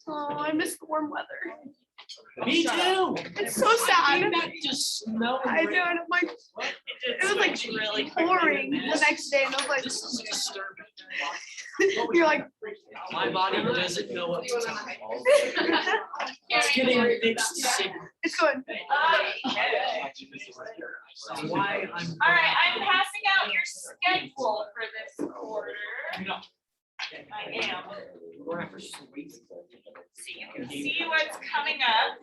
Oh, I miss the warm weather. Me too. It's so sad. That just snow. I know, and I'm like, it was like really pouring the next day, and I was like, This is disturbing. you're like, My body doesn't know what to tell me. It's getting fixed soon. it's good. Why I'm. All right, I'm passing out your schedule for this quarter. I am. So you can see what's coming up.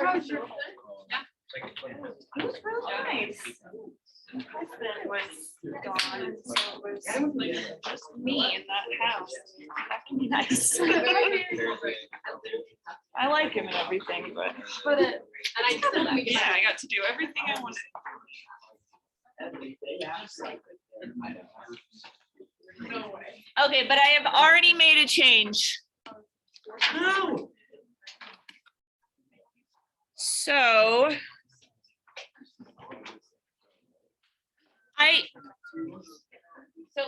How's your It was really nice. My husband was gone, so it was just me in that house. That can be nice. I like him and everything, but yeah, I got to do everything I wanted. Okay, but I have already made a change. No. So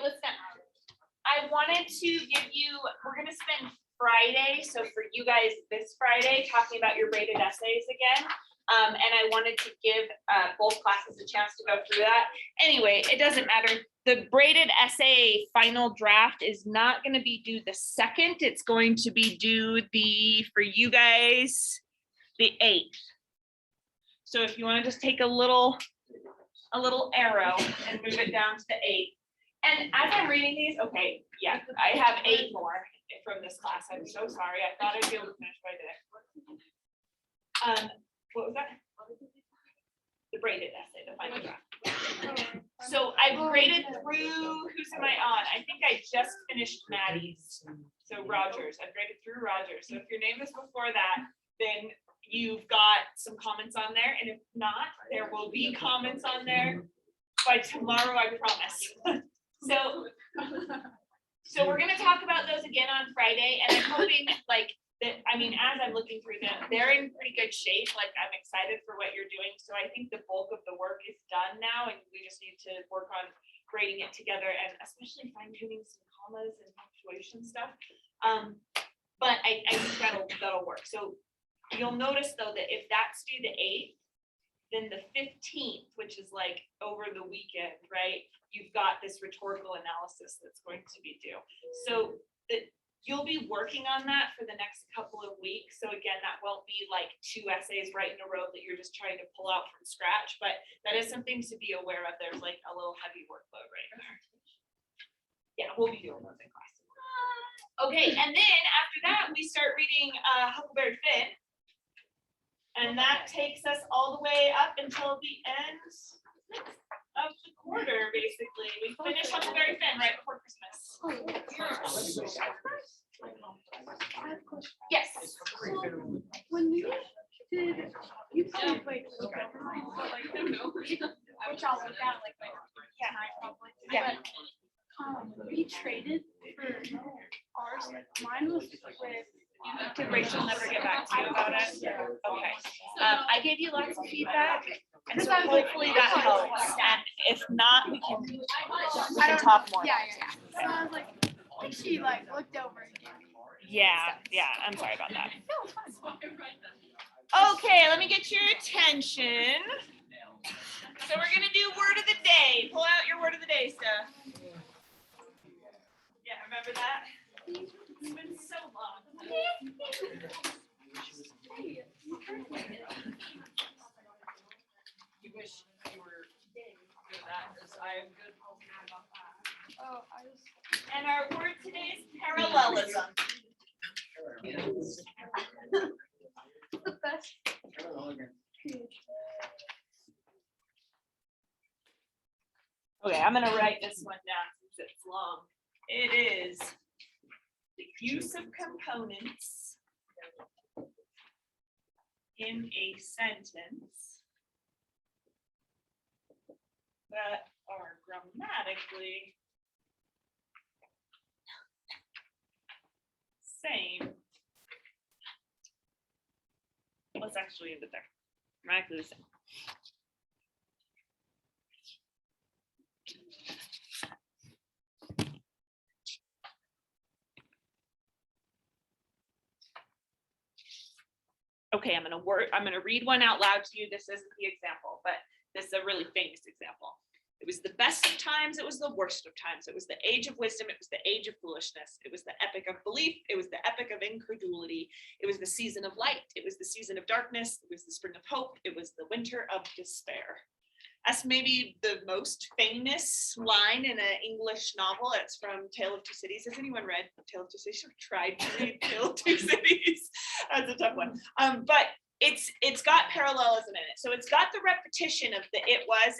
listen, I wanted to give you, we're gonna spend Friday, so for you guys this Friday, talking about your graded essays again. And I wanted to give both classes a chance to go through that. Anyway, it doesn't matter. The graded essay final draft is not gonna be due the 2nd. It's going to be due for you guys, the 8th. So if you want to just take a little arrow and move it down to the 8th. And as I'm reading these, okay, yeah, I have 8 more from this class. I'm so sorry. I thought I'd be able to finish by today. What was that? The graded essay, the final draft. So I graded through, who's am I on? I think I just finished Maddie's. So Rogers, I've graded through Rogers. So if your name is before that, then you've got some comments on there. And if not, there will be comments on there by tomorrow, I promise. So we're gonna talk about those again on Friday, and I'm hoping like that, I mean, as I'm looking through them, they're in pretty good shape. Like I'm excited for what you're doing. So I think the bulk of the work is done now, and we just need to work on grading it together and especially fine tuning some commas and punctuation stuff. But I think that'll work. So you'll notice though that if that's due the 8th, then the 15th, which is like over the weekend, right? You've got this rhetorical analysis that's going to be due. So that you'll be working on that for the next couple of weeks. So again, that won't be like 2 essays right in a row that you're just trying to pull out from scratch, but that is something to be aware of. There's like a little heavy workload right now. Yeah, we'll be doing those in class. Okay, and then after that, we start reading Huckleberry Finn. And that takes us all the way up until the end of the quarter, basically. We finish Huckleberry Finn right before Christmas. Yes. When you did, you probably like, which I'll look at like tonight probably. Yeah. But we traded for ours. Mine was with. Did Rachel never get back to you about it? Okay. I gave you lots of feedback, and so hopefully that helps. And if not, we can talk more. Yeah. So I was like, I think she like looked over and gave me more. Yeah. I'm sorry about that. Okay, let me get your attention. So we're gonna do word of the day. Pull out your word of the day stuff. Yeah, remember that? It's been so long. You wish you were good at that, because I am good about that. Oh, I was. And our word today is parallelism. The best. Okay, I'm gonna write this one down since it's long. It is the use of components in a sentence that are grammatically same. Let's actually leave it there. Grammatically the same. Okay, I'm gonna read one out loud to you. This isn't the example, but this is a really famous example. It was the best of times, it was the worst of times. It was the age of wisdom, it was the age of foolishness. It was the epic of belief, it was the epic of incredulity. It was the season of light, it was the season of darkness, it was the spring of hope, it was the winter of despair. That's maybe the most famous line in an English novel. It's from Tale of Two Cities. Has anyone read Tale of Two Cities? I've tried to read Tale of Two Cities. That's a tough one. But it's got parallelism in it. So it's got the repetition of the it was,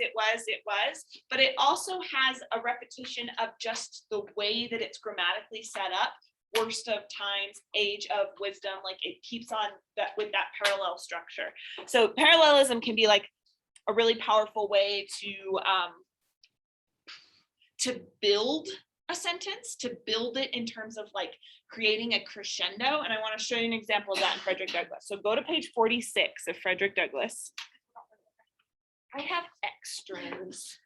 but it also has a repetition of just the way that it's grammatically set up. Worst of times, age of wisdom, like it keeps on that with that parallel structure. So parallelism can be like a really powerful way to build a sentence, to build it in terms of like creating a crescendo. And I want to show you an example of that in Frederick Douglass. So go to page 46 of Frederick Douglass. I have extras.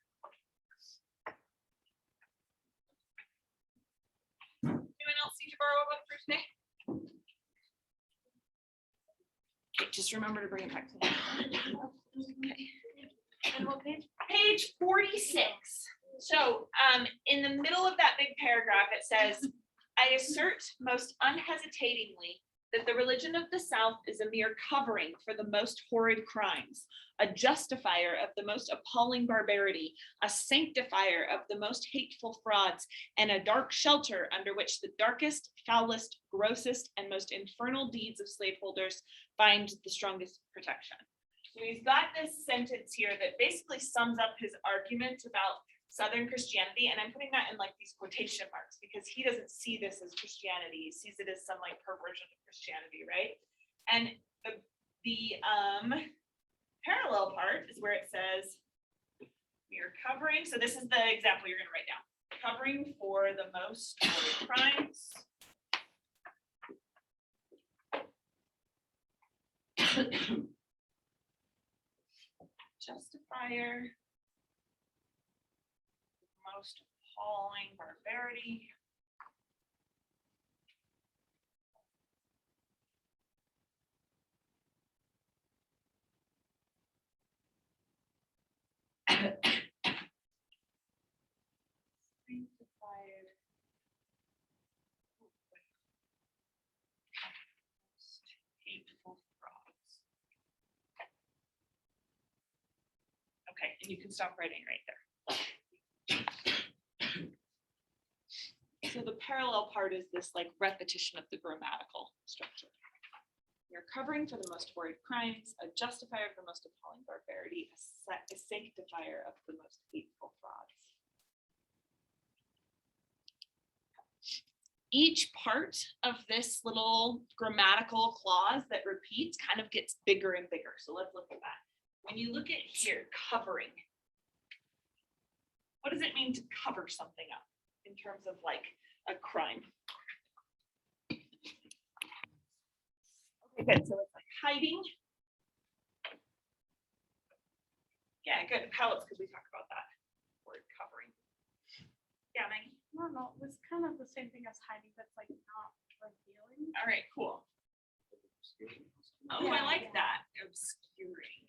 Anyone else need to borrow a book for today? Okay, just remember to bring it back to me. Okay. And what page? Page 46. So in the middle of that big paragraph, it says, I assert most unhesitatingly that the religion of the South is a mere covering for the most horrid crimes, a justifier of the most appalling barbarity, a sanctifier of the most hateful frauds, and a dark shelter under which the darkest, foulest, grossest, and most infernal deeds of slaveholders find the strongest protection. So he's got this sentence here that basically sums up his argument about Southern Christianity, and I'm putting that in like these quotation marks because he doesn't see this as Christianity, he sees it as some like perversion of Christianity, right? And the parallel part is where it says we are covering, so this is the example you're going to write down, covering for the most crimes justifier, most appalling barbarity, sanctified, most hateful frauds. Okay, and you can stop writing right there. So the parallel part is this like repetition of the grammatical structure. You're covering for the most horrid crimes, a justifier of the most appalling barbarity, a sanctifier of the most hateful frauds. Each part of this little grammatical clause that repeats kind of gets bigger and bigger. So let's look at that. When you look at here, covering, what does it mean to cover something up in terms of like a crime? Okay, good. So it's like hiding. Yeah, good. Palettes, because we talked about that word covering. Yeah, Maggie. No, it was kind of the same thing as hiding, but like not revealing. All right, cool. Oh, I like that. Obscuring.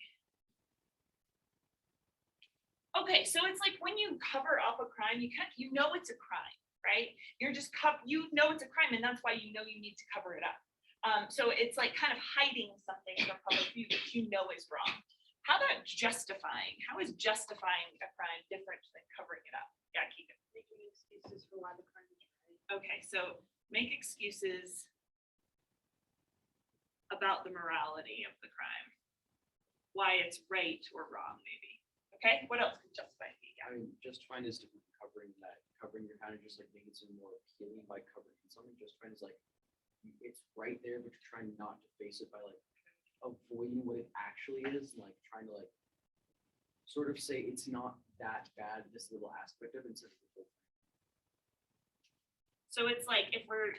Okay, so it's like when you cover up a crime, you know it's a crime, right? You're just you know it's a crime, and that's why you know you need to cover it up. So it's like kind of hiding something from public view that you know is wrong. How about justifying? How is justifying a crime different than covering it up? Yeah, keep it. Making excuses for why the crime is right. Okay, so make excuses about the morality of the crime, why it's right or wrong, maybe. Okay, what else could justify be? I mean, justifying is different from covering that. Covering, you're kind of just like making something more appealing by covering something. Justifying is like it's right there, but you're trying not to face it by like avoiding what it actually is, and like trying to like sort of say it's not that bad, this little aspect of it instead of the whole thing. So it's like if we're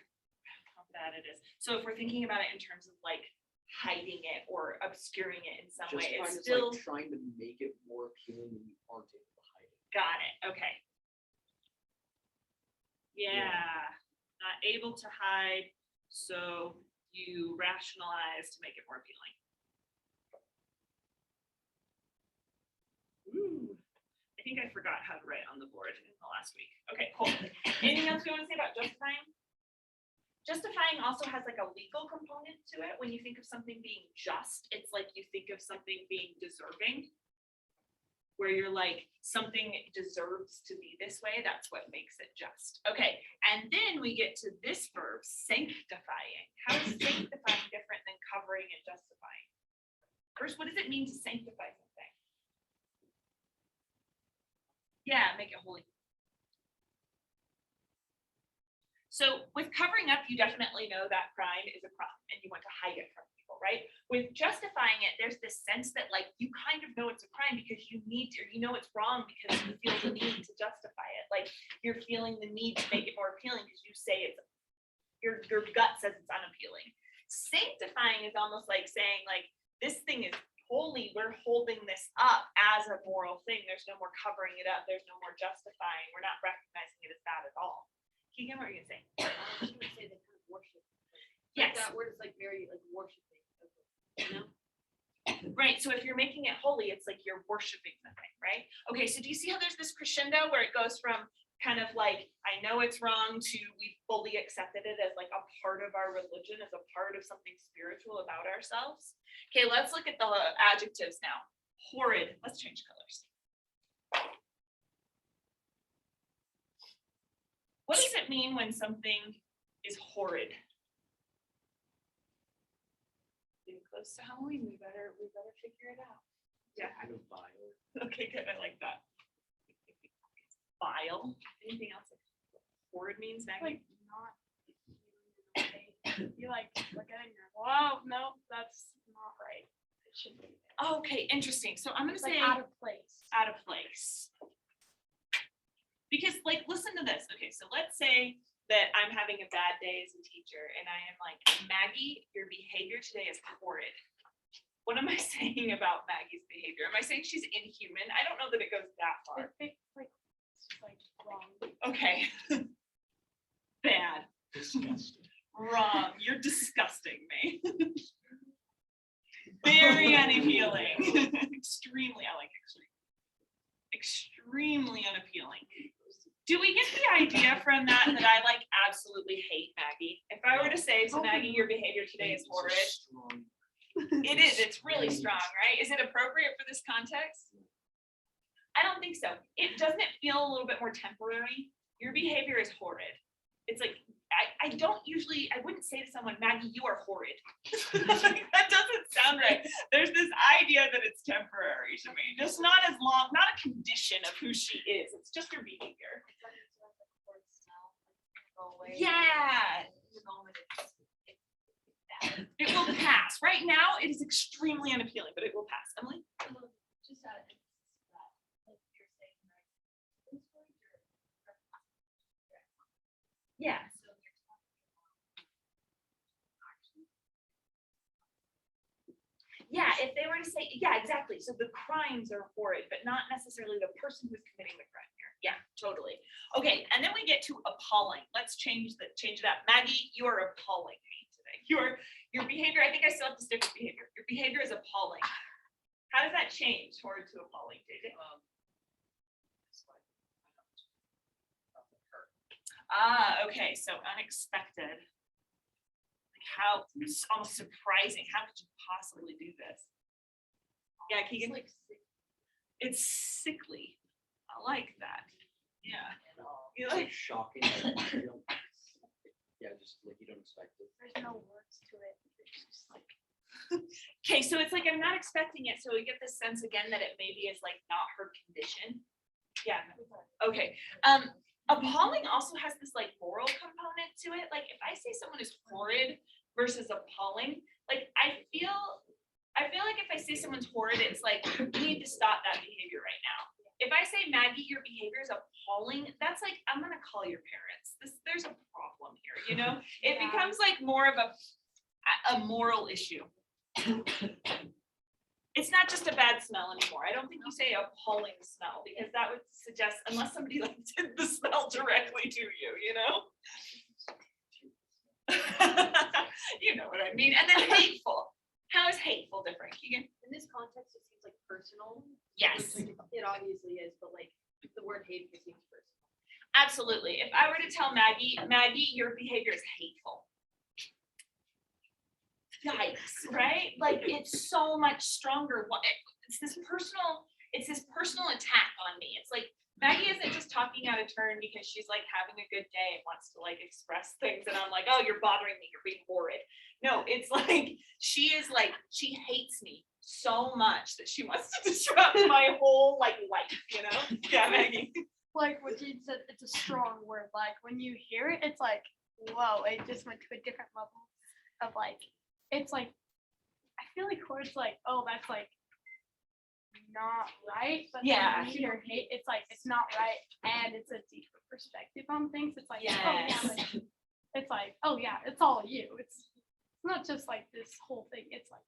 how bad it is. So if we're thinking about it in terms of like hiding it or obscuring it in some way, it's still like trying to make it more appealing when you aren't able to hide it. Got it. Okay. Yeah. Not able to hide, so you rationalize to make it more appealing. Ooh, I think I forgot how to write on the board in the last week. Okay, cool. Anything else you want to say about justifying? Justifying also has like a legal component to it. When you think of something being just, it's like you think of something being deserving, where you're like, something deserves to be this way. That's what makes it just. Okay, and then we get to this verb, sanctifying. How is sanctifying different than covering and justifying? First, what does it mean to sanctify something? Yeah, make it holy. So with covering up, you definitely know that crime is a crime and you want to hide it from people, right? With justifying it, there's this sense that like you kind of know it's a crime because you need to, or you know it's wrong because you feel the need to justify it. Like you're feeling the need to make it more appealing because you say it's, your gut says it's unappealing. Sanctifying is almost like saying like, this thing is holy, we're holding this up as a moral thing. There's no more covering it up. There's no more justifying. We're not recognizing it as bad at all. Keegan, what are you gonna say? I was gonna say they kind of worship. Yes. That word is like very like worshiping, you know? Right, so if you're making it holy, it's like you're worshiping something, right? Okay, so do you see how there's this crescendo where it goes from kind of like, I know it's wrong to we fully accepted it as like a part of our religion, as a part of something spiritual about ourselves? Okay, let's look at the adjectives now. Horrid, let's change colors. What does it mean when something is horrid? Getting close to Halloween, we better figure it out. Yeah. Kind of vile. Okay, good. I like that. Vile. Anything else? Horrid means, Maggie? Like not. You like look at it and you're, whoa, no, that's not right. It should be. Okay, interesting. So I'm gonna It's say like out of place. out of place. Because like, listen to this. Okay, so let's say that I'm having a bad day as a teacher and I am like, Maggie, your behavior today is horrid. What am I saying about Maggie's behavior? Am I saying she's inhuman? I don't know that it goes that far. It's like wrong. Okay. Bad. Disgusting. Wrong. You're disgusting me. Very unappealing. Extremely, I like extreme. Extremely unappealing. Do we get the idea from that that I like absolutely hate Maggie? If I were to say to Maggie, your behavior today is horrid, it is, it's really strong, right? Is it appropriate for this context? I don't think so. It doesn't feel a little bit more temporary. Your behavior is horrid. It's like, I wouldn't say to someone, Maggie, you are horrid. That doesn't sound right. There's this idea that it's temporary to me, just not as long, not a condition of who she is. It's just her behavior. Yeah. It will pass. Right now, it is extremely unappealing, but it will pass. Emily? Just out of that, like you're saying, right? Yeah. So you're talking about action. Yeah, if they were to say, yeah, exactly. So the crimes are horrid, but not necessarily the person who's committing the crime here. Yeah, totally. Okay, and then we get to appalling. Let's change that. Maggie, you are appalling me today. Your behavior, I think I still have to stick with behavior. Your behavior is appalling. How does that change horrid to appalling, JJ? Okay, so unexpected. Like how, it's almost surprising. How could you possibly do this? Yeah, Keegan? It's like sick. It's sickly. I like that. Yeah. You It's like, like shocking. Like, you don't, yeah, just like you don't expect it. There's no words to it. It's just like okay, so it's like I'm not expecting it. So we get this sense again that it maybe is like not her condition. Yeah. Okay. Appalling also has this like moral component to it. Like if I say someone is horrid versus appalling, like I feel like if I say someone's horrid, it's like you need to stop that behavior right now. If I say, Maggie, your behavior is appalling, that's like, I'm gonna call your parents. There's a problem here, you know? It Yeah. becomes like more of a moral issue. It's not just a bad smell anymore. I don't think you say appalling smell because that would suggest, unless somebody like did the smell directly to you, you know? You know what I Yes, It obviously is, but like the word hateful seems personal. absolutely. If I were to tell Maggie, your behavior is hateful. Yikes, right? Like it's so much stronger. It's this personal attack on me. It's like Maggie isn't just talking out of turn because she's like having a good day and wants to like express things, and I'm like, oh, you're bothering me, you're being horrid. No, it's like she hates me so much that she wants to disrupt my whole like life, you know? Yeah, Maggie. Like what you said, it's a strong word. Like when you hear it, it's like, whoa, it just went to a different level of like, it's like, I feel like words like, oh, that's like not right. But then Yeah. when you hear hate, it's like, it's not right. And it's a deeper perspective on things. It's like, oh Yes. yeah, like, it's like, oh yeah, it's all you. It's not just like this whole thing. It's like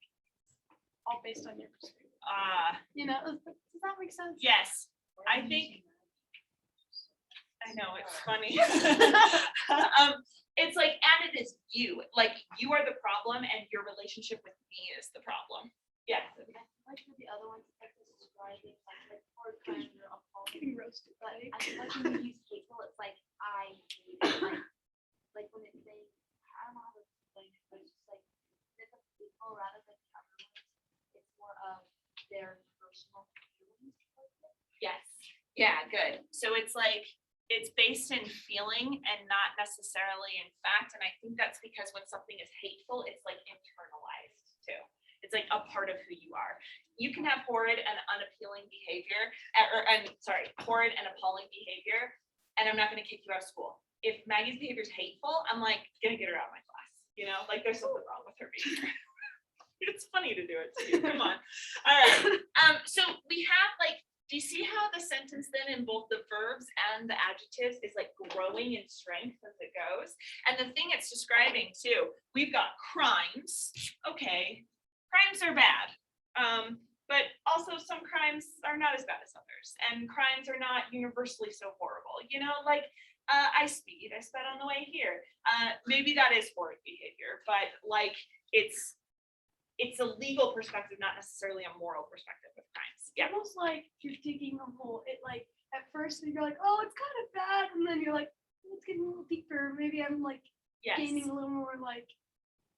all based on your perspective. You know, does that make sense? Yes, I think. I know, it's funny. It's like, and it is you. Like you are the problem, and your relationship with me is the problem. Yeah. Like for the other ones, it's like describing like hard times or appalling. Getting roasted. But I feel like when you use hateful, it's like I hate it. Like when it's saying, I don't know how to explain it, but it's just like it's a people rather than everyone's. It's more of their personal feelings towards it. Yes. Yeah, good. So it's like, it's based in feeling and not necessarily in fact. And I think that's because when something is hateful, it's like internalized too. It's like a part of who you are. You can have horrid and unappealing behavior, horrid and appalling behavior, and I'm not going to kick you out of school. If Maggie's behavior is hateful, I'm like, gonna get her out of my class. You know, like there's something wrong with her behavior. It's funny to do it to you. Come on. All right. So we have like, do you see how the sentence then in both the verbs and the adjectives is like growing in strength as it goes? And the thing it's describing too, we've got crimes. Okay, crimes are bad. But also some crimes are not as bad as others. And crimes are not universally so horrible. You know, like I sped on the way here. Maybe that is horrid behavior, but like it's a legal perspective, not necessarily a moral perspective of crimes. Yeah. Almost like you're digging a hole. It like at first you're like, oh, it's kind of bad, and then you're like, let's get a little deeper. Maybe I'm like Yes. gaining a little more like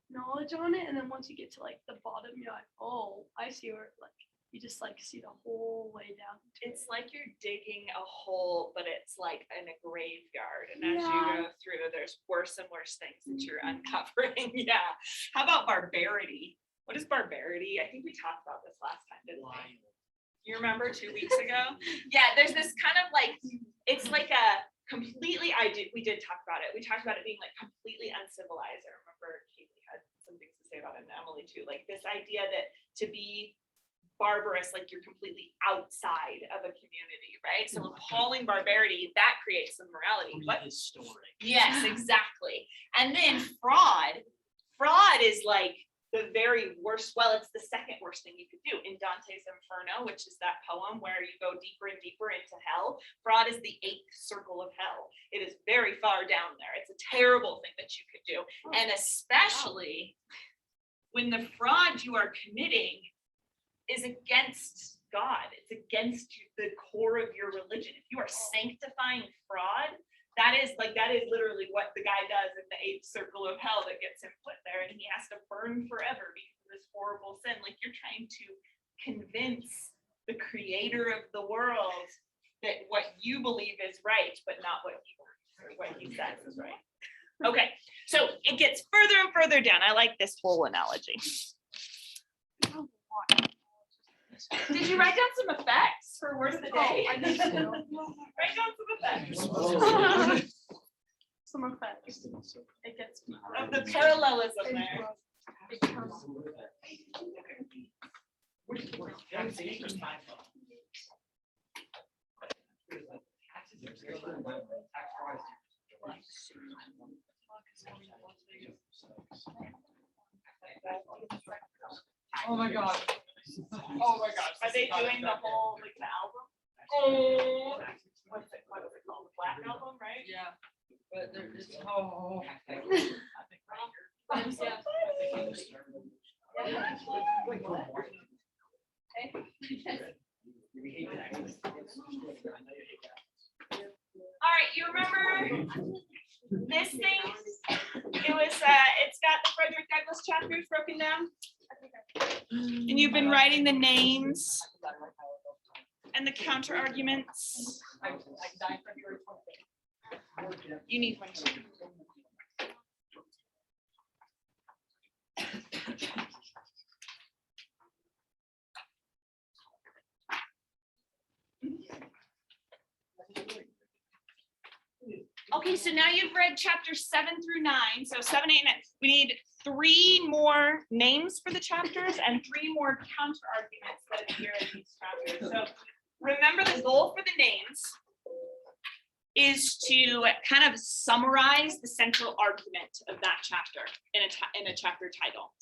knowledge on it, and then once you get to like the bottom, you're like, oh, I see where like you just like see the whole way down. It's like you're digging a hole, but it's like in a graveyard. And as you Yeah. go through, there's worse and worse things that you're uncovering. Yeah. How about barbarity? What is barbarity? I think we talked about this last time, didn't we? You remember 2 weeks ago? Yeah, there's this kind of like, it's like a completely, we did talk about it. We talked about it being like completely uncivilized. I remember Katie had some things to say about it, and Emily too. Like this idea that to be barbarous, like you're completely outside of a community, right? So appalling barbarity, that creates some morality. What? Prehistoric. Yes, exactly. And then fraud is like the very worst, well, it's the second worst thing you could do in Dante's Inferno, which is that poem where you go deeper and deeper into hell. Fraud is the 8th circle of hell. It is very far down there. It's a terrible thing that you could do. And especially when the fraud you are committing is against God. It's against the core of your religion. If you are sanctifying fraud, that is literally what the guy does in the 8th circle of hell that gets him put there, and he has to burn forever because of this horrible sin. Like you're trying to convince the creator of the world that what you believe is right, but not what he says is right. Okay, so it gets further and further down. I like this whole analogy. Did you write down some effects for word of the day? I need to. Write down some effects. Some effects. It gets Of the parallelism there. Oh my God. Oh my gosh, are they doing the whole like the album? Oh, what is it called? The Black Album, right? Yeah. But there is, oh. All right, you remember this thing? It was, it's got the Frederick Douglass chapters broken down. And you've been writing the names and the counter arguments. You need one too. Okay, so now you've read chapters 7 through 9. So 7, 8, 9. We need 3 more names for the chapters and 3 more counter arguments that appear in these chapters. So remember, the goal for the names is to kind of summarize the central argument of that chapter in a chapter title.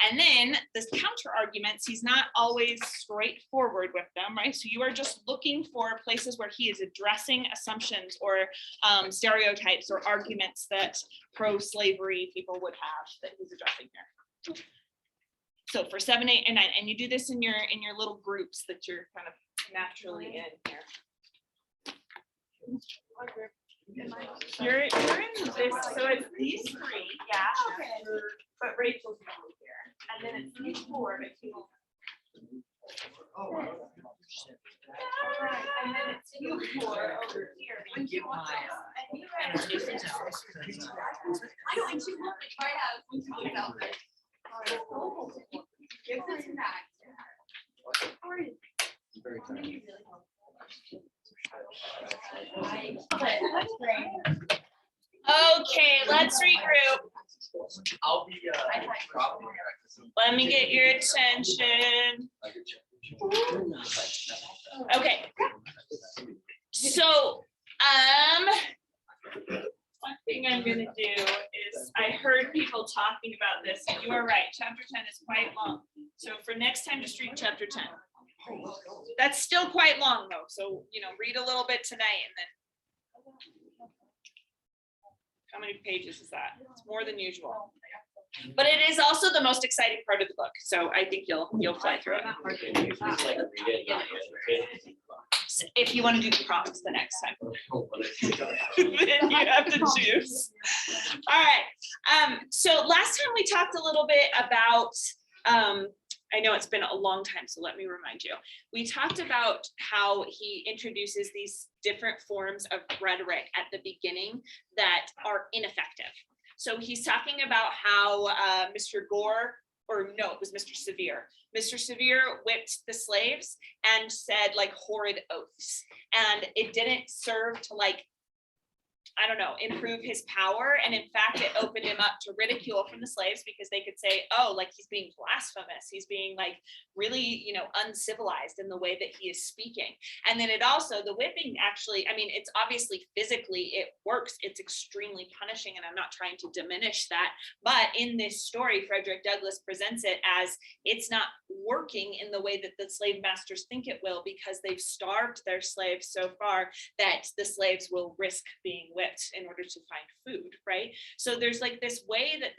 And then the counter arguments, he's not always straightforward with them, right? So you are just looking for places where he is addressing assumptions or stereotypes or arguments that pro-slavery people would have that he's addressing here. So for 7, 8, and 9, and you do this in your little groups that you're kind of naturally in here. You're in this, so it's these 3, yeah. But Rachel's over here, and then it's these 4, but you. And then it's you 4 over here. But you want and you guys. I know, and she won't try out when she looks out there. Give this back. Very tired. Okay, let's regroup. I'll be, probably. Let me get your attention. Okay. So, one thing I'm gonna do is, I heard people talking about this, and you are right, chapter 10 is quite long. So for next time, just read chapter 10. That's still quite long though, so, read a little bit tonight and then. How many pages is that? It's more than usual. But it is also the most exciting part of the book, so I think you'll fly through it. If you want to do the prompts the next time. Then you have to choose. All right. So last time we talked a little bit about, I know it's been a long time, so let me remind you. We talked about how he introduces these different forms of rhetoric at the beginning that are ineffective. So he's talking about how Mr. Gore, or no, it was Mr. Severe. Mr. Severe whipped the slaves and said like horrid oaths. And it didn't serve to improve his power. And in fact, it opened him up to ridicule from the slaves because they could say, oh, like he's being blasphemous. He's being like really, uncivilized in the way that he is speaking. And then it also, the whipping actually, it's obviously physically, it works. It's extremely punishing. And I'm not trying to diminish that. But in this story, Frederick Douglass presents it as it's not working in the way that the slave masters think it will, because they've starved their slaves so far that the slaves will risk being whipped in order to find food, right? So there's like this way that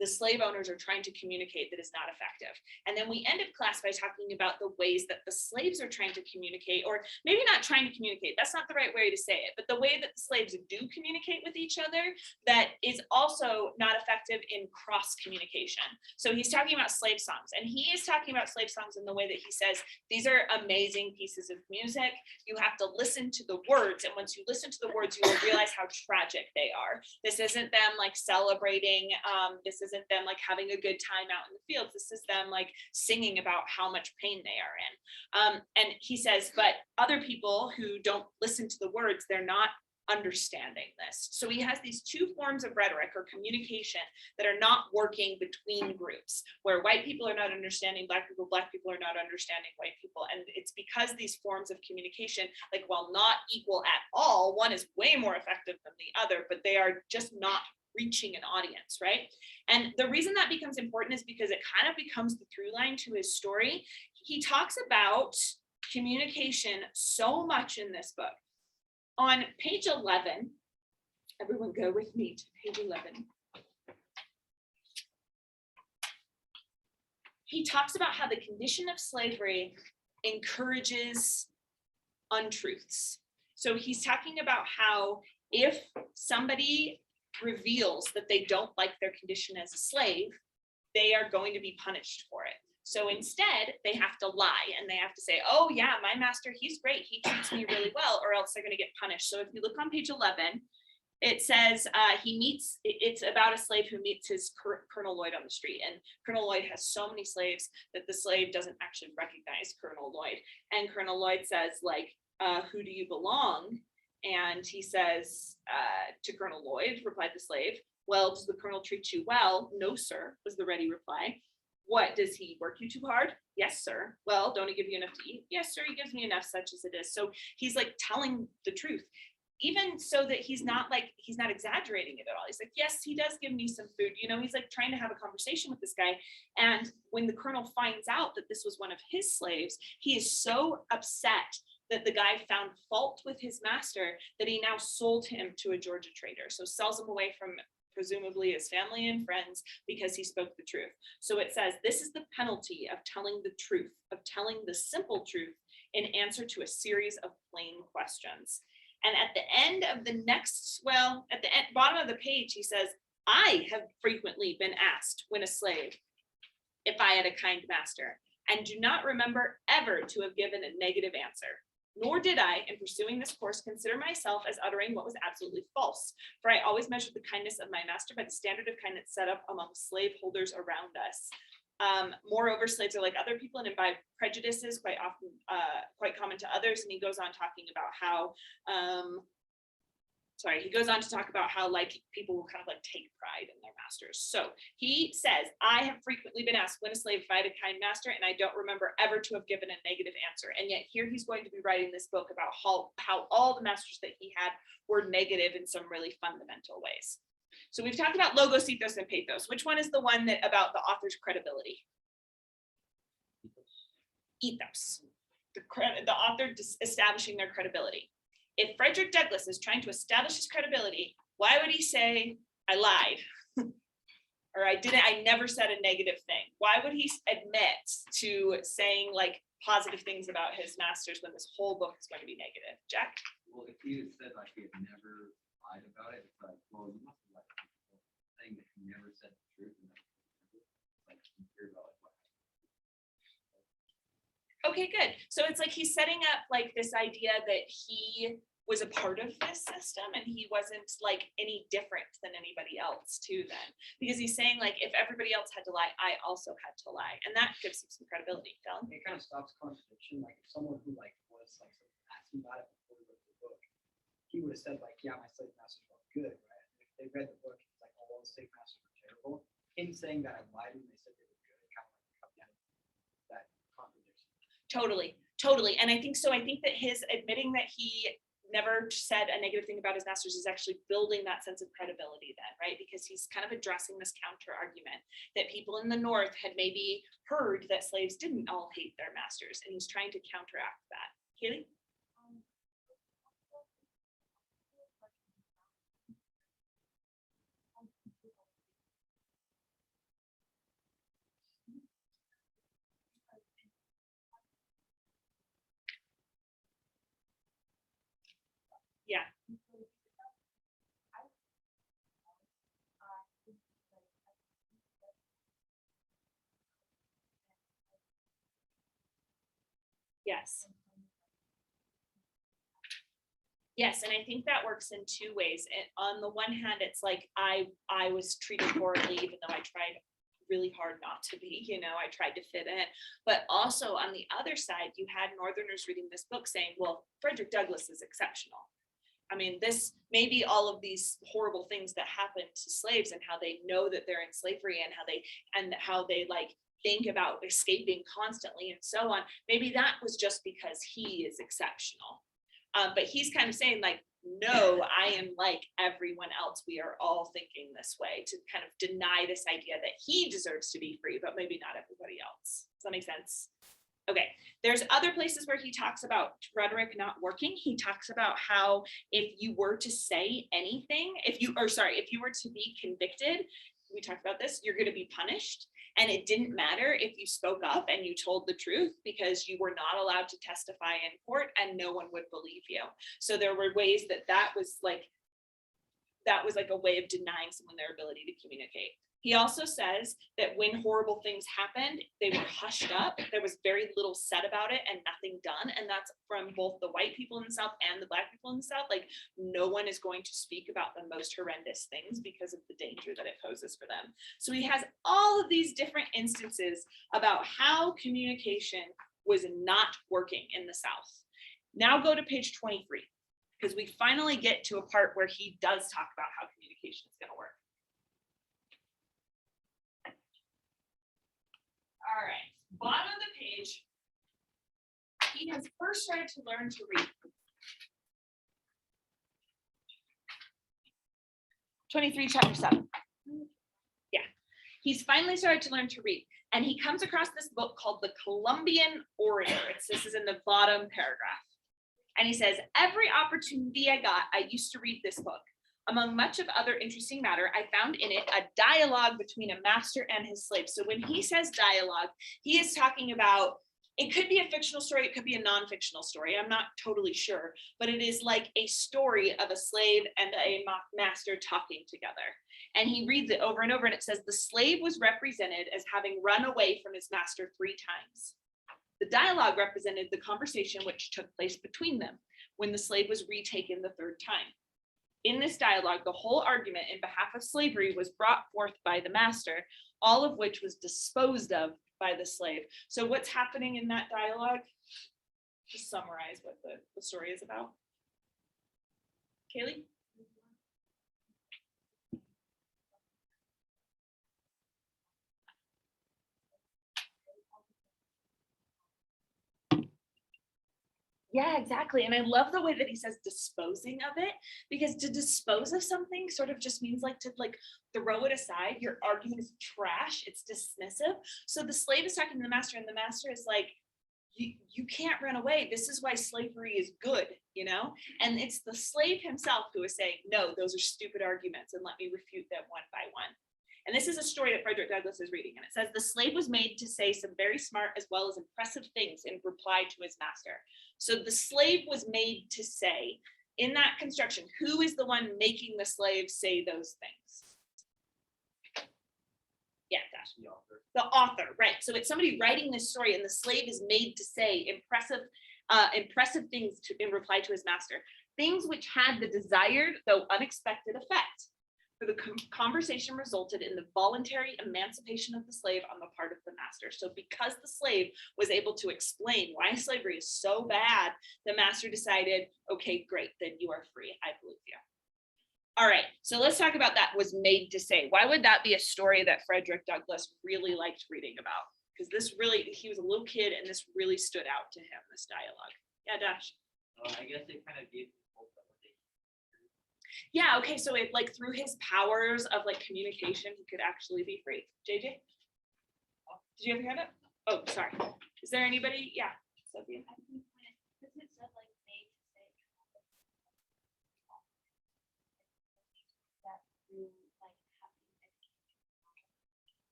the slave owners are trying to communicate that is not effective. And then we ended class by talking about the ways that the slaves are trying to communicate, or maybe not trying to communicate, that's not the right way to say it, but the way that the slaves do communicate with each other that is also not effective in cross communication. So he's talking about slave songs, and he is talking about slave songs in the way that he says, these are amazing pieces of music. You have to listen to the words. And once you listen to the words, you will realize how tragic they are. This isn't them like celebrating. This isn't them like having a good time out in the fields. This is them like singing about how much pain they are in. And he says, but other people who don't listen to the words, they're not understanding this. So he has these 2 forms of rhetoric or communication that are not working between groups, where white people are not understanding black people are not understanding white people. And it's because these forms of communication, like while not equal at all, one is way more effective than the other, but they are just not reaching an audience, right? And the reason that becomes important is because it kind of becomes the through line to his story. He talks about communication so much in this book. On page 11, everyone go with me to page 11. He talks about how the condition of slavery encourages untruths. So he's talking about how if somebody reveals that they don't like their condition as a slave, they are going to be punished for it. So instead, they have to lie and they have to say, oh yeah, my master, he's great. He treats me really well, or else they're going to get punished. So if you look on page 11, it says it's about a slave who meets his Colonel Lloyd on the street. And Colonel Lloyd has so many slaves that the slave doesn't actually recognize Colonel Lloyd. And Colonel Lloyd says, like, who do you belong? And he says to Colonel Lloyd, replied the slave, well, does the colonel treat you well? No, sir, was the ready reply. What, does he work you too hard? Yes, sir. Well, don't he give you enough to eat? Yes, sir, he gives me enough, such as it is. So he's like telling the truth, even so that he's not exaggerating it at all. He's like, yes, he does give me some food. You know, he's like trying to have a conversation with this guy. And when the colonel finds out that this was one of his slaves, he is so upset that the guy found fault with his master that he now sold him to a Georgia trader. So sells him away from presumably his family and friends because he spoke the truth. So it says, this is the penalty of telling the truth, of telling the simple truth in answer to a series of plain questions. And at the end of the next, well, at the bottom of the page, he says, I have frequently been asked when a slave if I had a kind master, and do not remember ever to have given a negative answer. Nor did I, in pursuing this course, consider myself as uttering what was absolutely false. For I always measured the kindness of my master by the standard of kindness set up among slaveholders around us. Moreover, slaves are like other people and imbibe prejudices quite often, quite common to others. And he goes on talking about how, like people will kind of like take pride in their masters. So he says, I have frequently been asked when a slave if I had a kind master, and I don't remember ever to have given a negative answer. And yet here he's going to be writing this book about how all the masters that he had were negative in some really fundamental ways. So we've talked about logos, ethos, and pathos. Which one is the one that about the author's credibility? Ethos. The author establishing their credibility. If Frederick Douglass is trying to establish his credibility, why would he say, I lied? Or I never said a negative thing? Why would he admit to saying like positive things about his masters when this whole book is going to be negative? Jack? Well, if he had said like he had never lied about it, it's like, well, you must have lied about people saying that he never said the truth. And like, you hear about like what happened. Okay, good. So it's like he's setting up like this idea that he was a part of this system and he wasn't like any different than anybody else too then. Because he's saying like, if everybody else had to lie, I also had to lie. And that gives him some credibility, Phil. It kind of stops contradiction. Like if someone who like was like asking about it before he wrote the book, he would have said like, yeah, my slave masters were good, right? If they read the book, it's like, oh, all the slave masters were terrible. Him saying that I lied when they said they were good, it kind of like cut down that contradiction. Totally. And I think so. I think that his admitting that he never said a negative thing about his masters is actually building that sense of credibility then, right? Because he's kind of addressing this counter argument that people in the North had maybe heard that slaves didn't all hate their masters, and he's trying to counteract that. Haley? Yeah. Yes. Yes, and I think that works in two ways. And on the one hand, it's like I was treated poorly, even though I tried really hard not to be, you know, I tried to fit in. But also on the other side, you had Northerners reading this book saying, well, Frederick Douglass is exceptional. I mean, this maybe all of these horrible things that happen to slaves and how they know that they're in slavery and how they like think about escaping constantly and so on. Maybe that was just because he is exceptional. But he's kind of saying like, no, I am like everyone else. We are all thinking this way, to kind of deny this idea that he deserves to be free, but maybe not everybody else. Does that make sense? Okay, there's other places where he talks about rhetoric not working. He talks about how if you were to say anything, if you were to be convicted, we talked about this, you're going to be punished. And it didn't matter if you spoke up and you told the truth, because you were not allowed to testify in court and no one would believe you. So there were ways that was like a way of denying someone their ability to communicate. He also says that when horrible things happened, they were hushed up. There was very little said about it and nothing done. And that's from both the white people in the South and the Black people in the South. Like, no one is going to speak about the most horrendous things because of the danger that it poses for them. So he has all of these different instances about how communication was not working in the South. Now go to page 23, because we finally get to a part where he does talk about how communication is going to work. All right, bottom of the page, he has first started to learn to read. 23, chapter 7. Yeah, he's finally started to learn to read. And he comes across this book called The Columbian Orator. This is in the bottom paragraph. And he says, every opportunity I got, I used to read this book. Among much of other interesting matter, I found in it a dialogue between a master and his slave. So when he says dialogue, he is talking about, it could be a fictional story, it could be a non-fictional story, I'm not totally sure, but it is like a story of a slave and a master talking together. And he reads it over and over, and it says, the slave was represented as having run away from his master 3 times. The dialogue represented the conversation which took place between them when the slave was retaken the 3rd time. In this dialogue, the whole argument in behalf of slavery was brought forth by the master, all of which was disposed of by the slave. So what's happening in that dialogue? Just summarize what the story is about. Kaylee? Yeah, exactly. And I love the way that he says disposing of it, because to dispose of something sort of just means like to throw it aside. Your argument is trash. It's dismissive. So the slave is talking to the master, and the master is like, you can't run away. This is why slavery is good, you know? And it's the slave himself who is saying, no, those are stupid arguments, and let me refute them one by one. And this is a story that Frederick Douglass is reading. And it says, the slave was made to say some very smart as well as impressive things in reply to his master. So the slave was made to say, in that construction, who is the one making the slave say those things? Yeah, Dash. The author, right? So it's somebody writing this story, and the slave is made to say impressive things in reply to his master, things which had the desired though unexpected effect. For the conversation resulted in the voluntary emancipation of the slave on the part of the master. So because the slave was able to explain why slavery is so bad, the master decided, okay, great, then you are free. I believe you. All right, so let's talk about that was made to say. Why would that be a story that Frederick Douglass really liked reading about? Because this really, he was a little kid and this really stood out to him, this dialogue. Yeah, Dash. I guess it kind of gave hope that what they. Yeah, okay, so it like through his powers of like communication, he could actually be free. JJ? Did you have your hand up? Oh, sorry. Is there anybody? Yeah, Sophia. Because it said like made to say that through like having education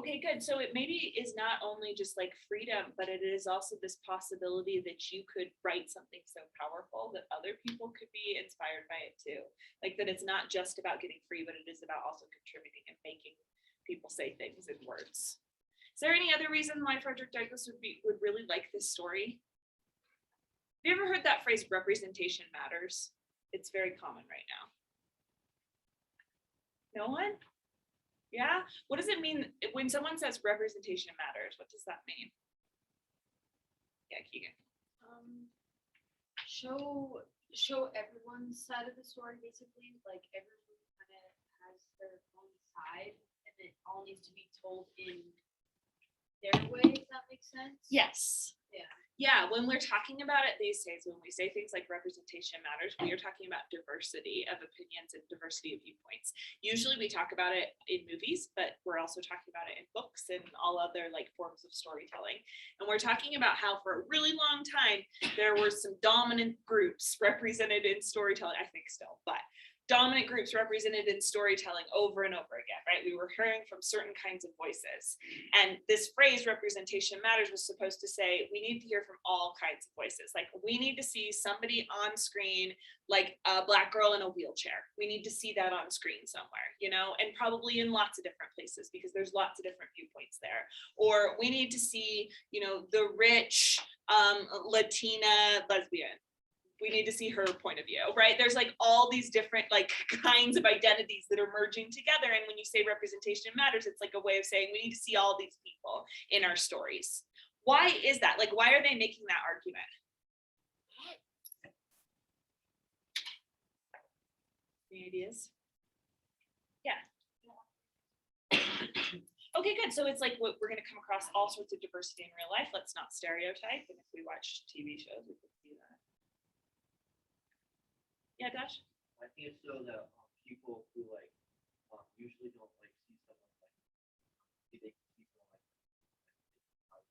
Okay, good. So it maybe is not only just like freedom, but it is also this possibility that you could write something so powerful that other people could be inspired by it too. Like that it's not just about getting free, but it is about also contributing and making people say things in words. Is there any other reason why Frederick Douglass would really like this story? Have you ever heard that phrase, representation matters? It's very common right now. No one? Yeah? What does it mean when someone says representation matters? What does that mean? Yeah, Keegan. Show everyone's side of the story, basically. Like everyone kind of has their own side, and it all needs to be told in their way, if that makes sense. Yes. Yeah. Yeah, when we're talking about it these days, when we say things like representation matters, we are talking about diversity of opinions and diversity of viewpoints. Usually we talk about it in movies, but we're also talking about it in books and all other like forms of storytelling. And we're talking about how for a really long time, there were some dominant groups represented in storytelling, I think still, but dominant groups represented in storytelling over and over again, right? We were hearing from certain kinds of voices. And this phrase, representation matters, was supposed to say, we need to hear from all kinds of voices. Like, we need to see somebody on screen, like a Black girl in a wheelchair. We need to see that on screen somewhere, you know, and probably in lots of different places because there's lots of different viewpoints there. Or we need to see, you know, the rich Latina lesbian. We need to see her point of view, right? There's like all these different like kinds of identities that are merging together. And when you say representation matters, it's like a way of saying we need to see all these people in our stories. Why is that? Like, why are they making that argument? Any ideas? Yeah. Okay, good. So it's like we're going to come across all sorts of diversity in real life. Let's not stereotype. And if we watch TV shows, we can see that. Yeah, Dash? I think it's so that people who like usually don't like see someone like they can see someone like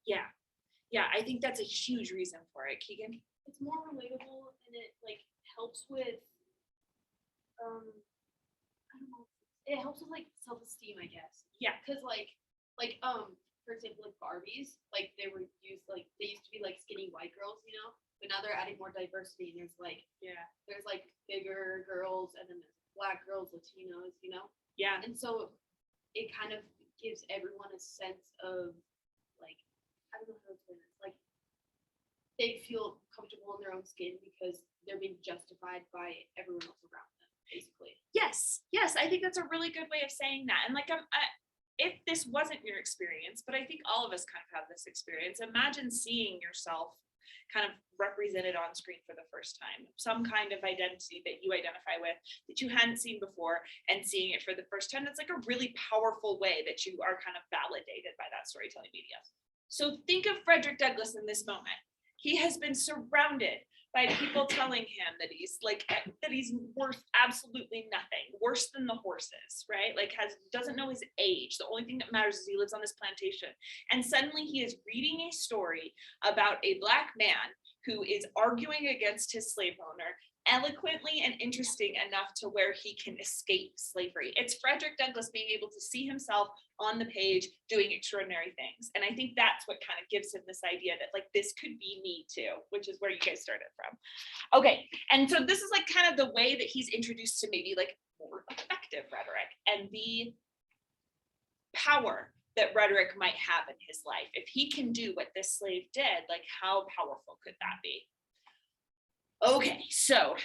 Yeah, I think that's a huge reason for it. Keegan? It's more relatable and it like helps with I don't know, it helps with like self-esteem, I guess. Yeah. Because like for example, like Barbies, like they used to be like skinny white girls, you know, but now they're adding more diversity and there's like bigger girls and then there's Black girls, Latinos, you know. Yeah. And so it kind of gives everyone a sense of like, I don't know how to explain it. Like they feel comfortable in their own skin because they're being justified by everyone else around them, basically. Yes, I think that's a really good way of saying that. And like, if this wasn't your experience, but I think all of us kind of have this experience, imagine seeing yourself kind of represented on screen for the first time, some kind of identity that you identify with that you hadn't seen before and seeing it for the first time. That's like a really powerful way that you are kind of validated by that storytelling media. So think of Frederick Douglass in this moment. He has been surrounded by people telling him that he's worth absolutely nothing, worse than the horses, right? Like doesn't know his age. The only thing that matters is he lives on this plantation. And suddenly he is reading a story about a Black man who is arguing against his slave owner, eloquently and interesting enough to where he can escape slavery. It's Frederick Douglass being able to see himself on the page doing extraordinary things. And I think that's what kind of gives him this idea that like, this could be me too, which is where you guys started from. Okay, and so this is like kind of the way that he's introduced to maybe like more effective rhetoric and the power that rhetoric might have in his life. If he can do what this slave did, like how powerful could that be? Okay, so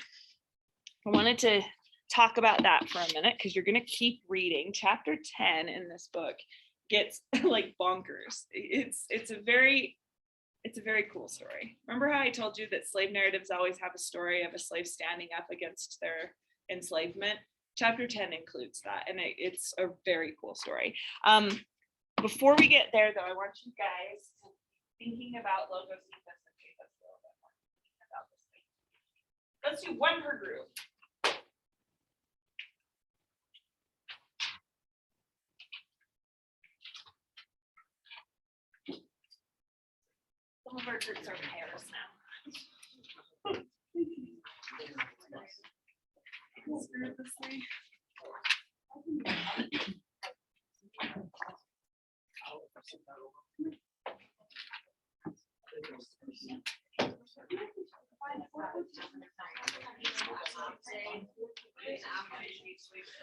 I wanted to talk about that for a minute because you're going to keep reading. Chapter 10 in this book gets like bonkers. It's a very cool story. Remember how I told you that slave narratives always have a story of a slave standing up against their enslavement? Chapter 10 includes that, and it's a very cool story. Before we get there, though, I want you guys to be thinking about logos. Let's do one per group. Some of our groups are pairs now.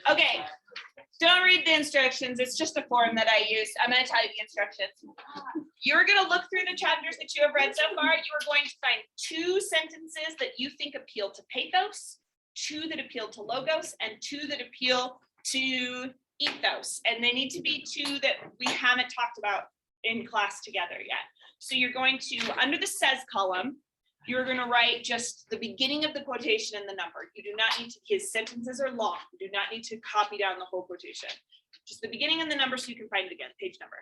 Okay, don't read the instructions. It's just a form that I use. I'm going to tell you the instructions. You're going to look through the chapters that you have read so far. You are going to find 2 sentences that you think appeal to pathos, 2 that appeal to logos, and 2 that appeal to ethos. And they need to be 2 that we haven't talked about in class together yet. So you're going to, under the says column, you're going to write just the beginning of the quotation and the number. You do not need to, his sentences are long. You do not need to copy down the whole quotation. Just the beginning and the number so you can find it again, page number.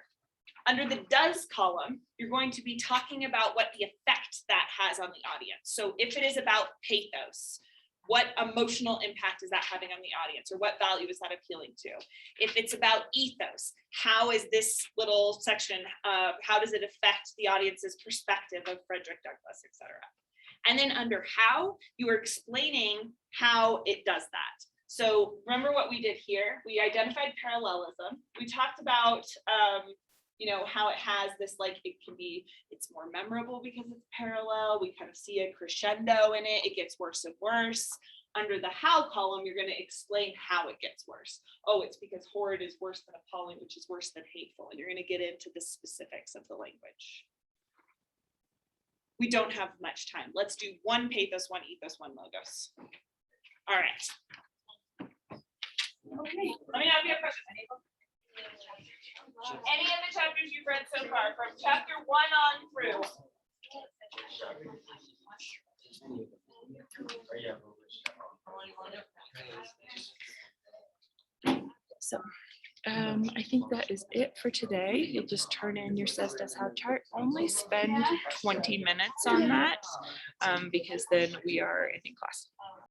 Under the does column, you're going to be talking about what the effect that has on the audience. So if it is about pathos, what emotional impact is that having on the audience, or what value is that appealing to? If it's about ethos, how is this little section, how does it affect the audience's perspective of Frederick Douglass, et cetera? And then under how, you are explaining how it does that. So remember what we did here? We identified parallelism. We talked about, you know, how it has this, like, it's more memorable because it's parallel. We kind of see a crescendo in it. It gets worse and worse. Under the how column, you're going to explain how it gets worse. Oh, it's because horrid is worse than appalling, which is worse than hateful. And you're going to get into the specifics of the language. We don't have much time. Let's do one pathos, one ethos, one logos. All right. Okay, let me know if you have questions. Any of the chapters you've read so far, from chapter 1 on through? So I think that is it for today. You'll just turn in your says does have chart. Only spend 20 minutes on that because then we are ending class.